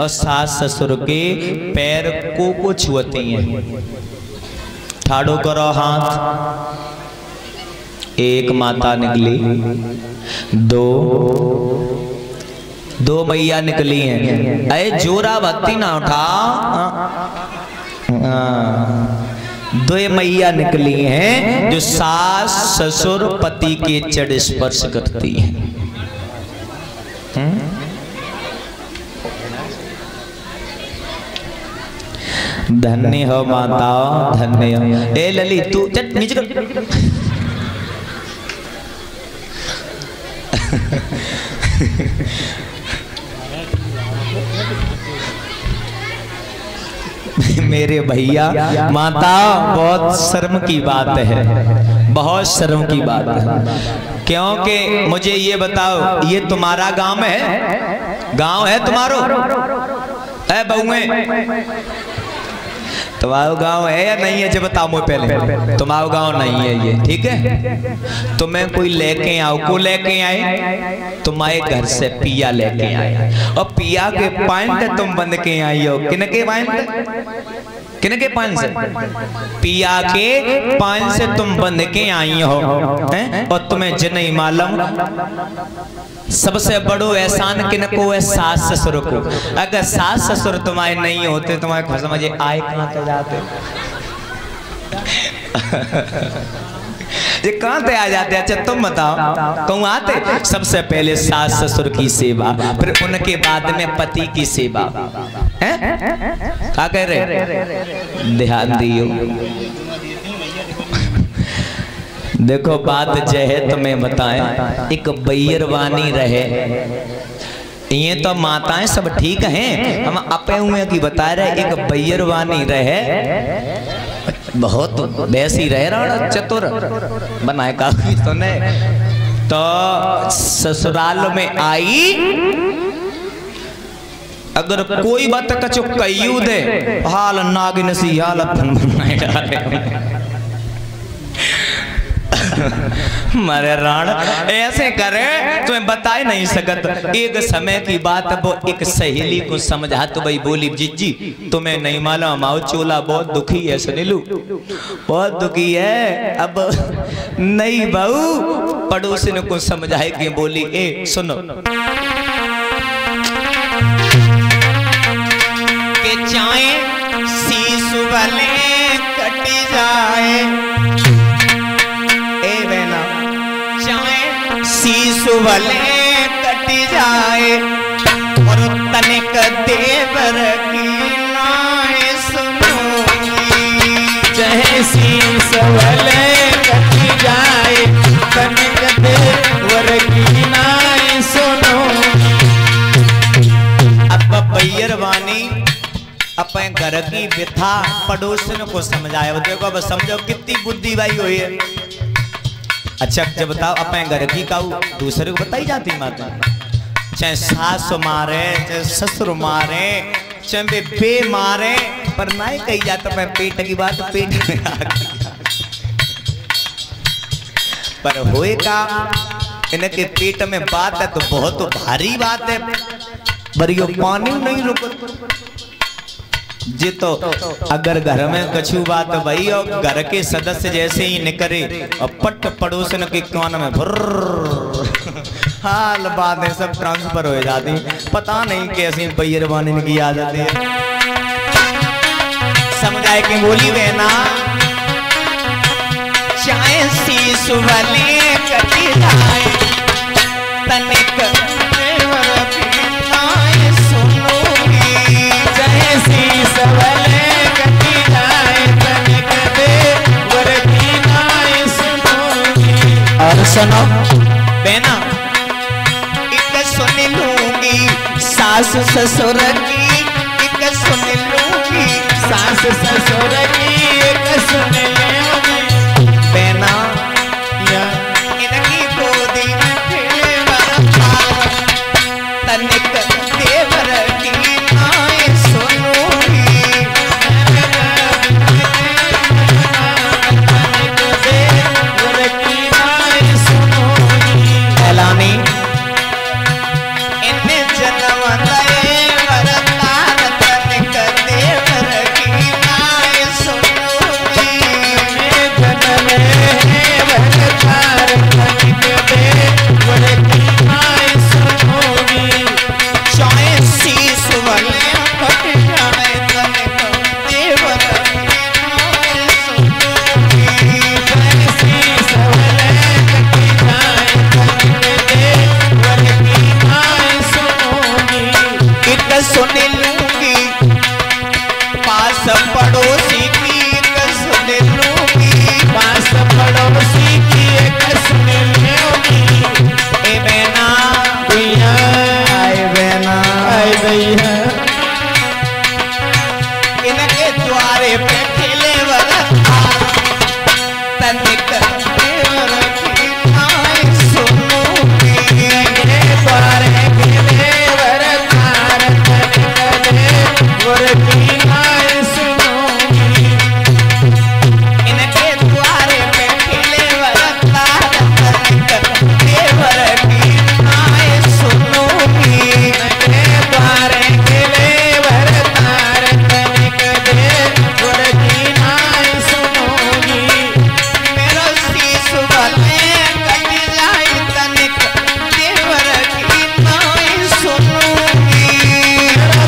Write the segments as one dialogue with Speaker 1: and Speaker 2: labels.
Speaker 1: और सास ससुर के पैर को छुअती हैं। ठाड़ो करो हाथ। एक माता निकली, दो मैया निकली हैं। अरे जोरा भक्ति ना उठा। दो मैया निकली हैं जो सास ससुर पति के चढ़ स्पर्श करती हैं। धन्य हो माता, धन्य हो। ए लली तू चट नीचे कर। मेरे भैया माता, बहुत शर्म की बात है, बहुत शर्म की बात है। क्योंकि मुझे ये बताओ, ये तुम्हारा गांव है? गांव है तुम्हारो? है बहुएं? तुम्हारा गांव है या नहीं है? जब बताओ मुझे पहले। तुम्हारा गांव नहीं है ये, ठीक है? तुम्हें कोई लेके आओ, को लेके आए? तुम्हारे घर से पिया लेके आए, और पिया के पॉइंट तुम बंद के आई हो। किनके पॉइंट? किनके पॉइंट से? पिया के पॉइंट से तुम बंद के आई हो, हैं? और तुम्हें ज नहीं मालूम सबसे बड़ो एहसान किनको है? सास ससुर को। अगर सास ससुर तुम्हारे नहीं होते, तुम्हारे समझे आए कहाँ से जाते? ये कहाँ से आ जाते? अच्छा तुम बताओ, कहूँ आते? सबसे पहले सास ससुर की सेवा, फिर उनके बाद में पति की सेवा। हैं? क्या कह रहे? ध्यान दियो। देखो बात जो है तुम्हें बताएं, एक बैरवानी रहे। ये तो माताएं सब ठीक हैं, हम अपे हुए की बता रहे। एक बैरवानी रहे, बहुत वैसी रहे, राणा चतुर बनाए काफी सुने। तो ससुराल में आई, अगर कोई बात कचो कयू दे, हाल नागिन सी हालत बनाए डाले। मारे राण ऐसे करे तुम्हें बता ही नहीं सकत। एक समय की बात, वो एक सहेली को समझा तो भाई बोली, जीजी तुम्हें नहीं मालूम माओ चोला बहुत दुखी है। सुनीलू बहुत दुखी है। अब नहीं बहू, पड़ोसिन को समझाए के बोली, ए सुनो के चाहे शीशु वाले कटी जाए, शीशु वाले कटी जाए, और तनिक देवर की नाए सुनूंगी। चाहे शीशु वाले कटी जाए, तनिक देवर की नाए सुनूंगी। अब बैरवानी अपने घर की व्यथा पड़ोसन को समझाया। देखो अब समझो कितनी बुद्धि भाई हुई है। अच्छा जब बताओ, अपने घर की काऊ दूसरे को बताई जाती माता, चाहे सास मारे, चाहे ससुर मारे, चाहे बे मारे, पर नहीं कही जाता मैं पेट की बात पेट में आ गई। पर होए का इनके पेट में बात है तो बहुत भारी बात है। बरियो पानी नहीं रुक जी। तो अगर घर में कछु बात भाई, और घर के सदस्य जैसे ही निकले और पट पड़ोसन के कान में हाल बातें सब ट्रांसफर हो जाती। पता नहीं कैसी बैरवानी की आ जाती है। समझाए कि बोली बहना, चाहे शीशु वाले कटी जाए, तनिक देवर की नाए सुनूंगी। चाहे शीशु वाले कटी जाए, तनिक देवर की नाए सुनूंगी। और सुनो बहना, एक सुन लूंगी सास ससुर की, एक सुन लूंगी सास ससुर की, एक सुन लूंगी बहना। इनकी गोदी में तनिक देवर की नाए सुनूंगी। तनिक देवर की नाए सुनूंगी। ऐलानी इन्हें जन्म दे वरता सुन लूंगी, पास पड़ोसी की एक सुन लूंगी,
Speaker 2: पास पड़ोसी की एक सुन लूंगी।
Speaker 1: ए बहना
Speaker 2: भैया
Speaker 1: आए बहना
Speaker 2: आए भैया,
Speaker 1: इनके द्वारे पे खिले वरदार, तनिक देवर की नाय सुनूंगी,
Speaker 2: इनके द्वारे खिले वरदार, तनिक देवर की नाय सुनूंगी।
Speaker 1: इनके द्वारे पे खिले वरदार, तनिक देवर की नाय सुनूंगी,
Speaker 2: इनके द्वारे खिले वरदार, तनिक देवर की नाय सुनूंगी।
Speaker 1: मेरो शीश भले कट जाए, तनिक देवर की नाय सुनूंगी।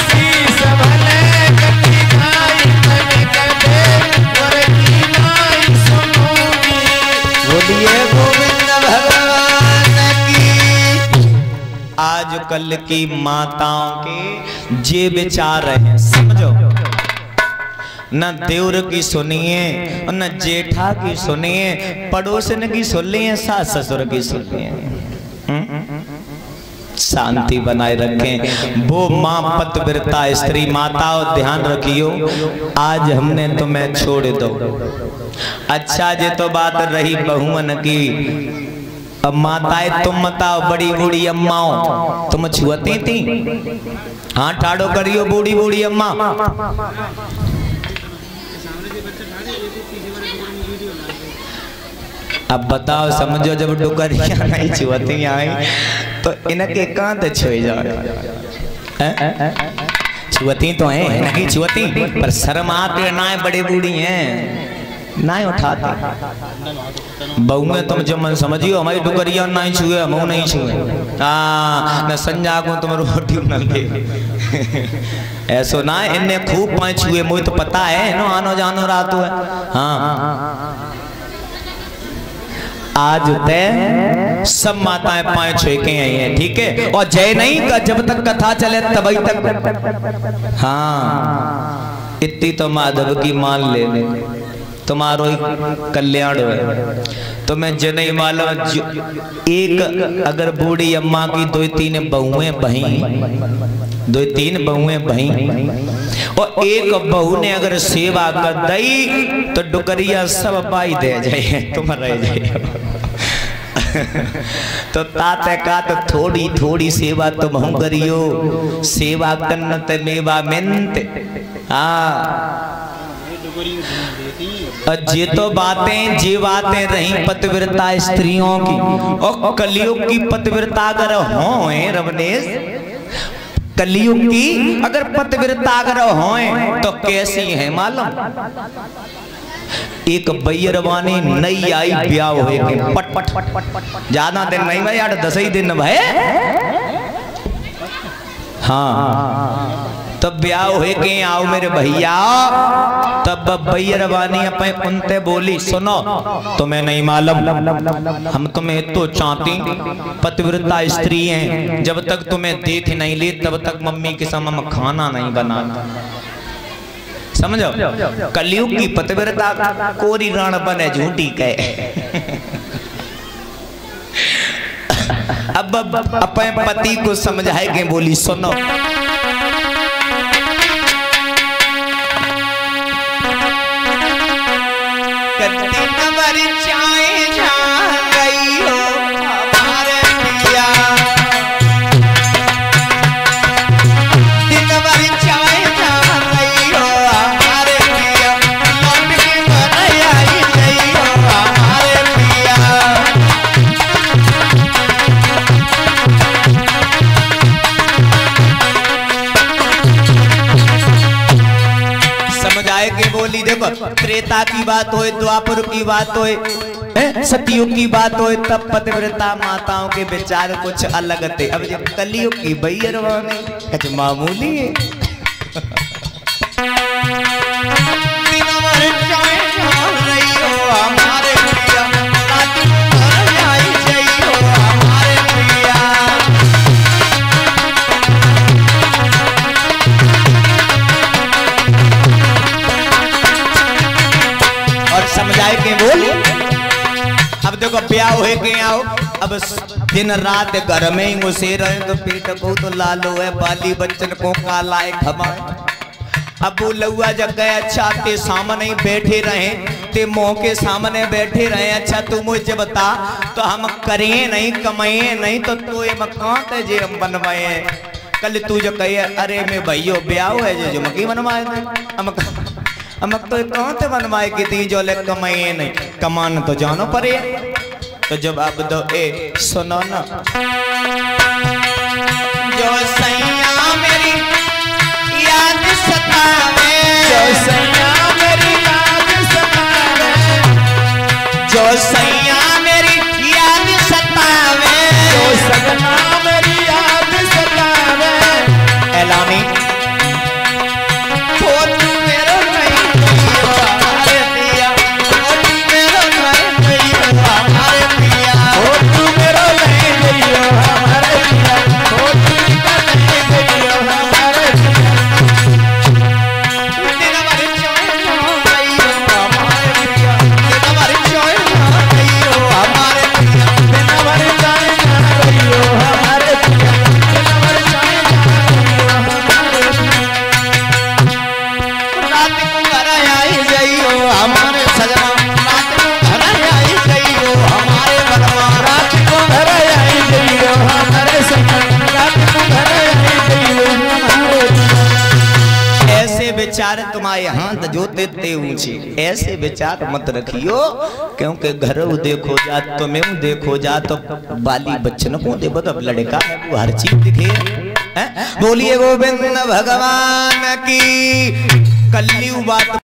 Speaker 2: शीश भले कट जाए, तनिक देवर की नाय सुनूंगी।
Speaker 1: बोलिए गोविंद भगवान की। आजकल की माताओं के जे विचार हैं, समझो, न देवर की सुनिए न जेठा की सुनिए, पड़ोसन की सुन लिए, सास ससुर की सुन लिए। शांति बनाए रखें। वो माँ पतिव्रता स्त्री माताओं ध्यान रखियो, आज हमने तुम्हें छोड़ दो। अच्छा जे तो बात रही बहुअन की, अब माताएं तुम बताओ, बड़ी बूढ़ी अम्माओं तुम छुअती थी? हाँ ठाड़ो करियो बूढ़ी बूढ़ी अम्मा। अब बताओ समझो, जब डुकरिया नहीं छुअती आई तो इनके कांत छुए जाए। छुअती तो है, नहीं छुअती, पर शर्म आते ना, बड़े बूढ़ी हैं ना उठाते। बहुए तुम जो मन समझियो, हमारी डुकरिया नहीं छुए, हम नहीं छुए। हाँ न संजा को तुम रोटी न ले ऐसो ना, इन्हें खूब पाए छुए, मुझे तो पता है नो आनो जानो रात है। हाँ आज तय सब माताएं पाए छुए के आई हैं, ठीक है। और जय नहीं का जब तक कथा चले तभी तक। हाँ इतनी तो माधव की मान ले, तुम्हारो कल्याण है। तुम्हें जो नहीं मालूम, एक अगर बूढ़ी अम्मा की दो तीन बहुएं बही, दो तीन बहुएं बही, और एक बहू ने अगर सेवा कर दई तो डुकरिया सब पाई दे जाए, तुम रह जाए। तो ताते का तो थोड़ी थोड़ी सेवा तुम हम करियो, सेवा कन्नत मेवा मिंत। हाँ जे तो बातें जे बातें रही पतिव्रता स्त्रियों की, और कलयुग की पतिव्रता अगर हो रवनेश, कलयुग की अगर पतिव्रता अगर हो तो कैसी है मालूम? एक बैरवानी नई आई ब्याह हुए के पट पट ज्यादा दिन नहीं भाई, 8-10 ही दिन भाई। हाँ तब ब्याह हुए के आओ मेरे भैया, तब बैरवानी अपने उनते बोली, सुनो तुम्हें नहीं मालूम, हम तुम्हें तो चाहती पतिव्रता स्त्री हैं, जब तक तुम्हें देख नहीं ली तब तक मम्मी के सामने खाना नहीं बनाता। समझो, कलयुग की पतिव्रता कोरी राण बने झूठी कहे। अब अपने पति को समझाएंगे, बोली सुनो, कत्ती नंबर चाय जा गई हो हमारे पिया, नंबर चाय जा गई हो हमारे पिया, लौट के घर आई गई हो हमारे पिया। समझाए के बोली, देखो त्रेता की बात होए, द्वापर की बात होए, सतयुग की बात होए, तब पतिव्रता माताओं के विचार कुछ अलग थे। अब जब कलयुग की बैरवानी कुछ मामूली है। बोलिए। अब देखो ब्याह हुए के आओ, अब दिन रात घर में ही घुसे रहे तो पेट को तो लालो है, बाली बच्चन को काला है खमाए। अब वो लौआ जग गए, अच्छा ते सामने ही बैठे रहे, ते मुंह के सामने बैठे रहे। अच्छा तू मुझे बता, तो हम करें नहीं कमाए नहीं तो तू ये मकान ते जे हम बनवाए। कल तू जो कहे अरे मैं भैयो ब्याह है जो मकी बनवाए थे, हम तो कहाँ थे बनवाए की थी जो ले कमाए नहीं, कमान तो जानो पड़े। तो जब अब दो ए सुनो ना, जो सैया मेरी याद सतावे,
Speaker 2: जो सैया मेरी याद सतावे,
Speaker 1: जो सैया मेरी याद सतावे,
Speaker 2: जो सजना मेरी याद सतावे।
Speaker 1: एलानी विचार तुम्हारे हाथ जो देते ऊंचे, ऐसे विचार मत रखियो, क्योंकि घर देखो जा तो मैं देखो जा तो बाली बच्चन को देखो तो लड़का है वो हर चीज दिखे। बोलिए गोविंद भगवान की। कल्ली बात